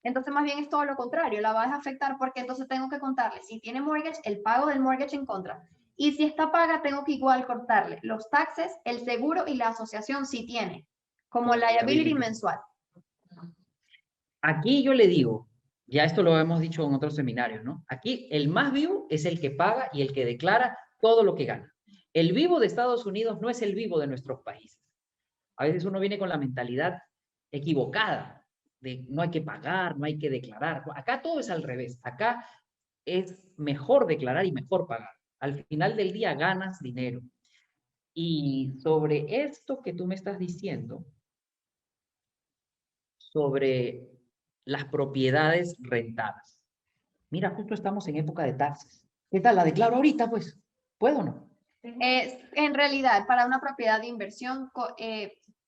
Entonces, más bien es todo lo contrario, la va a afectar porque entonces tengo que contarle, si tiene mortgage, el pago del mortgage en contra. Y si está paga, tengo que igual cortarle los taxes, el seguro y la asociación si tiene, como liability mensual. Aquí yo le digo, ya esto lo hemos dicho en otros seminarios, ¿no? Aquí el más vivo es el que paga y el que declara todo lo que gana. El vivo de Estados Unidos no es el vivo de nuestros países. A veces uno viene con la mentalidad equivocada de no hay que pagar, no hay que declarar. Acá todo es al revés. Acá es mejor declarar y mejor pagar. Al final del día ganas dinero. Y sobre esto que tú me estás diciendo, sobre las propiedades rentadas. Mira, justo estamos en época de taxes. ¿Qué tal? ¿La declaro ahorita, pues? ¿Puedo o no? En realidad, para una propiedad de inversión,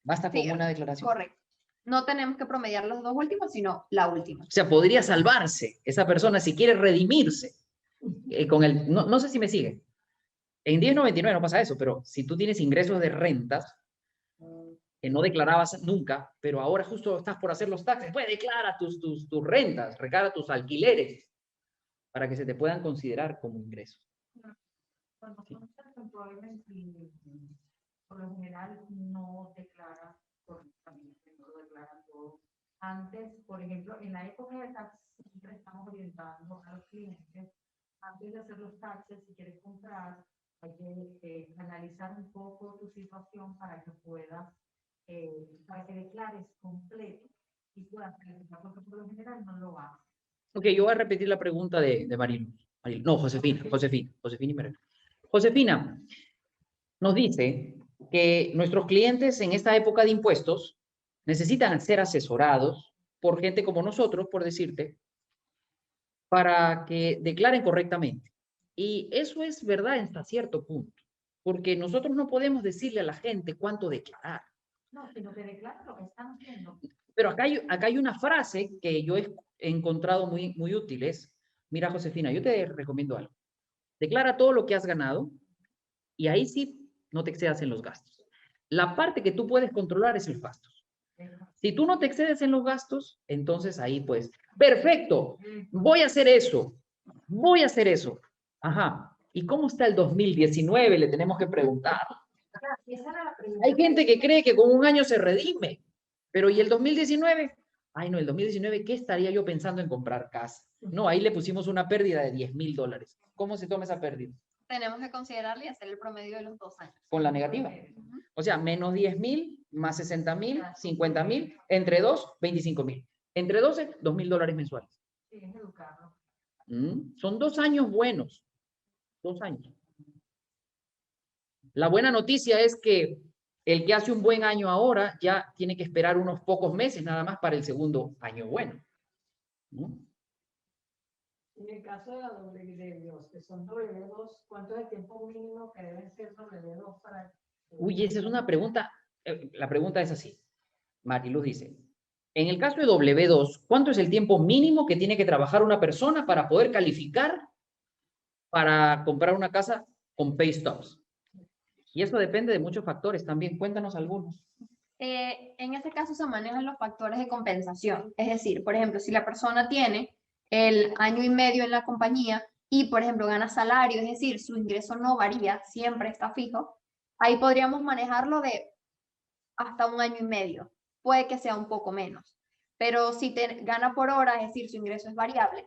Basta con sí, una declaración. correcto. No tenemos que promediar los 2 últimos, sino la última. O sea, podría salvarse esa persona si quiere redimirse. Con el, no sé si me sigue. En 1099 no pasa eso, pero si tú tienes ingresos de rentas que no declarabas nunca, pero ahora justo estás por hacer los taxes, pues declara tus rentas, declara tus alquileres para que se te puedan considerar como ingresos. Cuando constas employment y por lo general no declara correctamente, no lo declaran todo. Antes, por ejemplo, en la época de taxes, siempre estamos orientando a los clientes, antes de hacer los taxes, si quieres comprar, hay que analizar un poco tu situación para que puedas, para que declares completo y puedas calificar, porque por lo general no lo haces. Ok, yo voy a repetir la pregunta de Marilu. No, Josefina y Marilu. Josefina nos dice que nuestros clientes en esta época de impuestos necesitan ser asesorados por gente como nosotros, por decirte, para que declaren correctamente. Y eso es verdad hasta cierto punto, porque nosotros no podemos decirle a la gente cuánto declarar. No, sino que declaran lo que están haciendo. Pero acá hay una frase que yo he encontrado muy útil, es, mira Josefina, yo te recomiendo algo. Declara todo lo que has ganado y ahí sí no te excedas en los gastos. La parte que tú puedes controlar es los gastos. Si tú no te excedes en los gastos, entonces ahí pues, perfecto, voy a hacer eso. Ajá. ¿Y cómo está el 2019? Le tenemos que preguntar. Esa era la pregunta. Hay gente que cree que con un año se redime, pero ¿y el 2019? Ay, no, el 2019, ¿qué estaría yo pensando en comprar casa? No, ahí le pusimos una pérdida de $10,000. ¿Cómo se toma esa pérdida? Tenemos que considerarle y hacer el promedio de los 2 años. Con la negativa. O sea, menos 10,000, más 60,000, 50,000, entre 2, 25,000. Entre 12, $2,000 mensuales. Sí, es educarlo. Son 2 años buenos. 2 años. La buena noticia es que el que hace un buen año ahora ya tiene que esperar unos pocos meses nada más para el segundo año bueno. En el caso de la W2, que son W2, ¿cuánto es el tiempo mínimo que deben ser W2 para? Uy, esa es una pregunta. La pregunta es así. Mariluz dice, en el caso de W2, ¿cuánto es el tiempo mínimo que tiene que trabajar una persona para poder calificar para comprar una casa con pay stubs? Y eso depende de muchos factores también. Cuéntanos algunos. En este caso se manejan los factores de compensación. Es decir, por ejemplo, si la persona tiene el año y medio en la compañía y, por ejemplo, gana salario, es decir, su ingreso no varía, siempre está fijo, ahí podríamos manejarlo de hasta 1 año y medio. Puede que sea un poco menos. Pero si gana por hora, es decir, su ingreso es variable,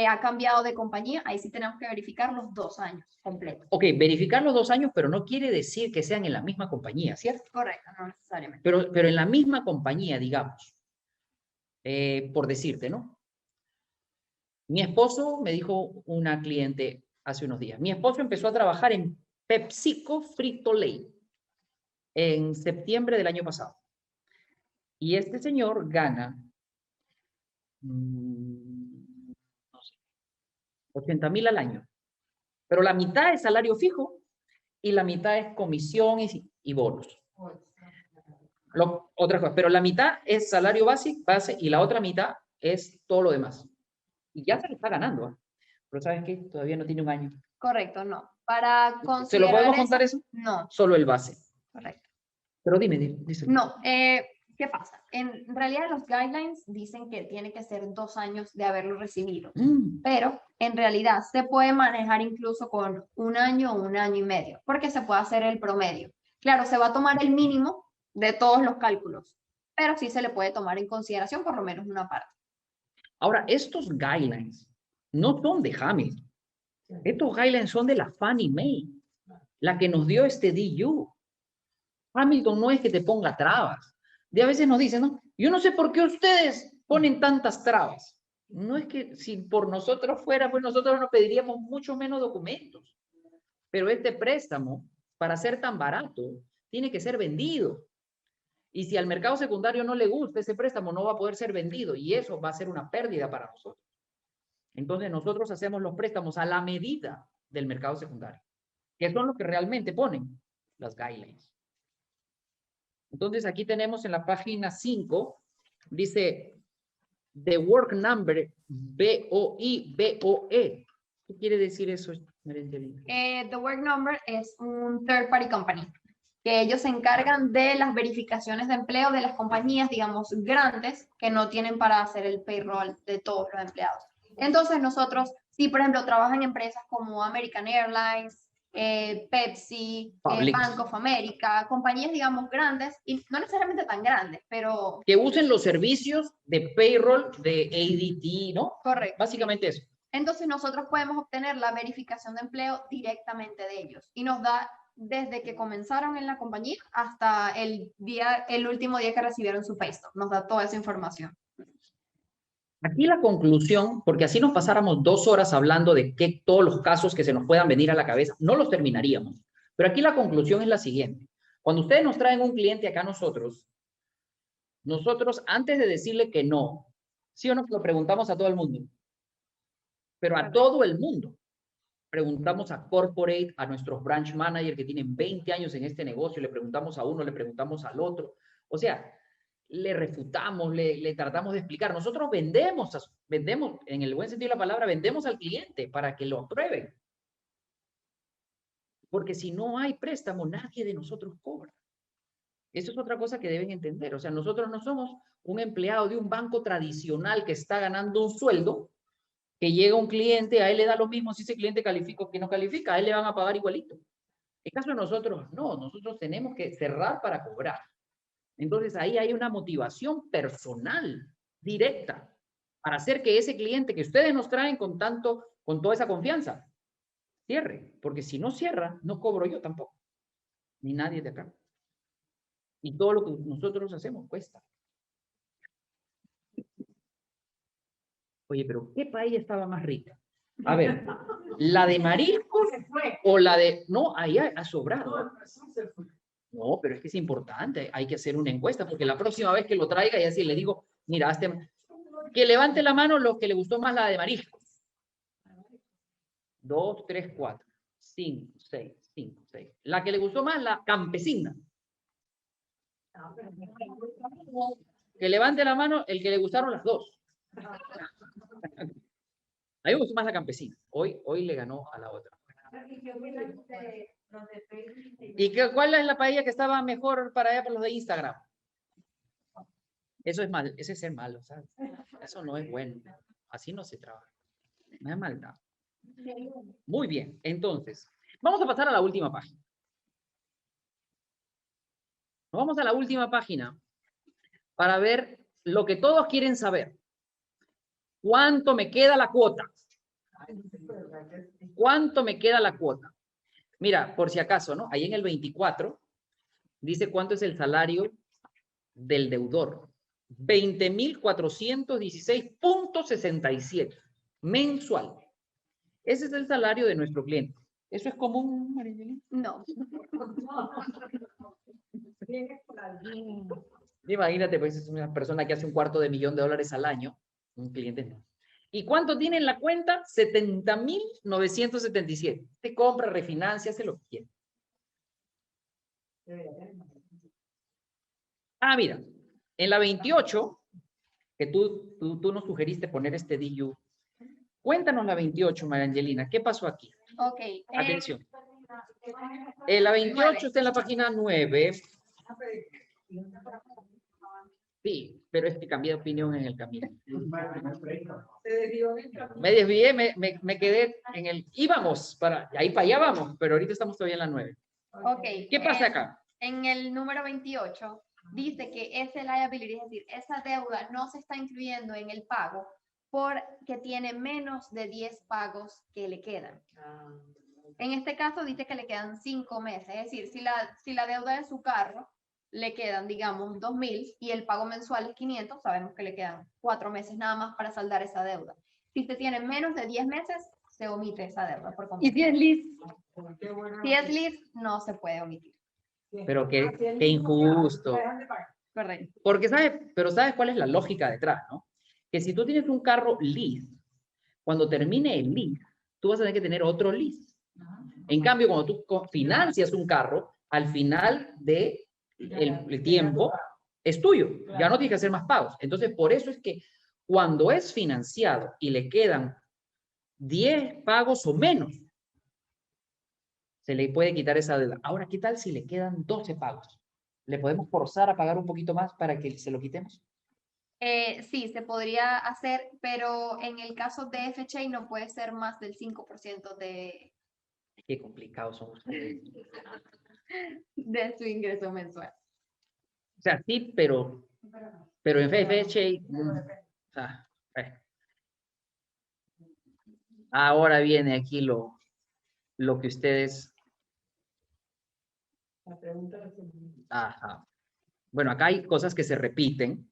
ha cambiado de compañía, ahí sí tenemos que verificar los 2 años completos. Ok, verificar los 2 años, pero no quiere decir que sean en la misma compañía, ¿cierto? Correcto, no necesariamente. Pero en la misma compañía, digamos, por decirte, ¿no? Mi esposo, me dijo una cliente hace unos días, mi esposo empezó a trabajar en PepsiCo Frito-Lay en septiembre del año pasado. Y este señor gana, no sé, 80,000 al año. Pero la mitad es salario fijo y la mitad es comisión y bonos. Otra cosa, pero la mitad es salario base y la otra mitad es todo lo demás. Y ya se lo está ganando, ¿eh? Pero ¿sabes qué? Todavía no tiene un año. Correcto, no. Para ¿Se considerar lo podemos contar eso? No, Solo el base. correcto. Pero dime, dice. No, ¿qué pasa? En realidad los guidelines dicen que tiene que ser 2 años de haberlo recibido, pero en realidad se puede manejar incluso con 1 año o 1 año y medio, porque se puede hacer el promedio. Claro, se va a tomar el mínimo de todos los cálculos, pero sí se le puede tomar en consideración por lo menos una parte. Ahora, estos guidelines no son de Hamilton. Estos guidelines son de la Fannie Mae, la que nos dio este DU. Hamilton no es que te ponga trabas. De a veces nos dicen, no, yo no sé por qué ustedes ponen tantas trabas. No es que si por nosotros fuera, pues nosotros nos pediríamos mucho menos documentos. Pero este préstamo, para ser tan barato, tiene que ser vendido. Y si al mercado secundario no le gusta ese préstamo, no va a poder ser vendido. Y eso va a ser una pérdida para nosotros. Entonces nosotros hacemos los préstamos a la medida del mercado secundario, que son los que realmente ponen las guidelines. Entonces aquí tenemos en la página 5, dice The Work Number BOE. ¿Qué quiere decir eso, María Angelina? The Work Number es un third party company, que ellos se encargan de las verificaciones de empleo de las compañías, digamos, grandes, que no tienen para hacer el payroll de todos los empleados. Entonces nosotros, si por ejemplo trabajan empresas como American Airlines, Pepsi, Bank of America, compañías, digamos, grandes, y no necesariamente tan grandes, pero... Que usen los servicios de payroll de ADT, ¿no? Correcto. Básicamente eso. Entonces nosotros podemos obtener la verificación de empleo directamente de ellos y nos da desde que comenzaron en la compañía hasta el último día que recibieron su pay stub. Nos da toda esa información. Aquí la conclusión, porque así nos pasáramos 2 horas hablando de todos los casos que se nos puedan venir a la cabeza, no los terminaríamos. Pero aquí la conclusión es la siguiente. Cuando ustedes nos traen un cliente acá a nosotros, antes de decirle que no, ¿sí o no? Lo preguntamos a todo el mundo. Pero a todo el mundo. Preguntamos a corporate, a nuestros branch manager que tienen 20 años en este negocio, le preguntamos a uno, le preguntamos al otro. O sea, le refutamos, le tratamos de explicar. Nosotros vendemos, en el buen sentido de la palabra, vendemos al cliente para que lo aprueben. Porque si no hay préstamo, nadie de nosotros cobra. Eso es otra cosa que deben entender. O sea, nosotros no somos un empleado de un banco tradicional que está ganando un sueldo, que llega un cliente, a él le da lo mismo si ese cliente califica o que no califica, a él le van a pagar igualito. En caso de nosotros, no, nosotros tenemos que cerrar para cobrar. Entonces ahí hay una motivación personal, directa, para hacer que ese cliente que ustedes nos traen con toda esa confianza, cierre. Porque si no cierra, no cobro yo tampoco, ni nadie de acá. Y todo lo que nosotros hacemos cuesta. Oye, pero ¿qué paella estaba más rica? A ver, ¿la de mariscos o la de...? No, ahí ha sobrado. No, pero es que es importante, hay que hacer una encuesta, porque la próxima vez que lo traiga y así le digo, mira, que levante la mano los que le gustó más la de mariscos. 2, 3, 4, 5, 6, 5, 6. La que le gustó más, la campesina. Que levante la mano el que le gustaron las dos. A mí me gustó más la campesina. Hoy le ganó a la otra. ¿Y cuál es la paella que estaba mejor para allá por los de Instagram? Eso es mal, ese es ser malo, ¿sabes? Eso no es bueno. Así no se trabaja. No es maldad. Muy bien, entonces, vamos a pasar a la última página. Vamos a la última página para ver lo que todos quieren saber. ¿Cuánto me queda la cuota? ¿Cuánto me queda la cuota? Mira, por si acaso, ¿no? Ahí en el 24 dice cuánto es el salario del deudor. 20,416.67. mensual. Ese es el salario de nuestro cliente. ¿Eso es común, María Angelina? No. Imagínate, pues es una persona que hace $250,000 al año, un cliente no. ¿Y cuánto tiene en la cuenta? 70,977. Te compra, refinancia, hace lo que quiere. Ah, mira, en la 28, que tú nos sugeriste poner este DU. Cuéntanos la 28, María Angelina. ¿Qué pasó aquí? Ok. Atención. La 28 está en la página 9. Sí, pero es que cambié de opinión en el camino. Me desvié, me quedé en el... Íbamos, ahí para allá vamos, pero ahorita estamos todavía en la 9. Ok. ¿Qué pasa acá? En el número 28 dice que ese liability, es decir, esa deuda no se está incluyendo en el pago porque tiene menos de 10 pagos que le quedan. En este caso dice que le quedan 5 meses, es decir, si la deuda de su carro le quedan, digamos, 2,000 y el pago mensual es 500, sabemos que le quedan 4 meses nada más para saldar esa deuda. Si se tiene menos de 10 meses, se omite esa deuda por completo. ¿Y si es lease? Si es lease, no se puede omitir. Pero qué injusto. Correcto. Porque ¿sabes cuál es la lógica detrás, no? Que si tú tienes un carro lease, cuando termine el lease, tú vas a tener que tener otro lease. En cambio, cuando tú financias un carro, al final del tiempo es tuyo. Ya no tienes que hacer más pagos. Entonces, por eso es que cuando es financiado y le quedan 10 pagos o menos, se le puede quitar esa deuda. Ahora, ¿qué tal si le quedan 12 pagos? ¿Le podemos forzar a pagar un poquito más para que se lo quitemos? Sí, se podría hacer, pero en el caso de FHA no puede ser más del 5% de Qué complicados son ustedes. su ingreso mensual. O sea, sí, pero en FHA... Ahora viene aquí lo que ustedes... Ajá. Bueno, acá hay cosas que se repiten.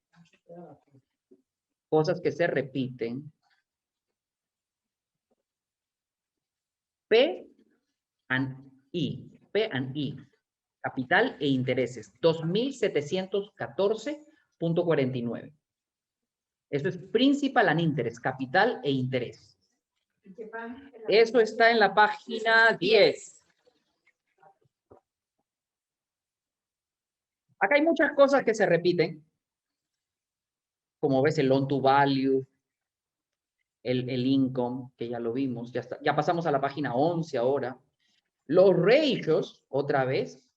Cosas que se repiten. P and I. Capital e intereses. 2,714.49. Esto es principal and interest. Capital e interés. Eso está en la página 10. Acá hay muchas cosas que se repiten. Como ves, el loan to value, el income, que ya lo vimos. Ya pasamos a la página 11 ahora. Los ratios, otra vez,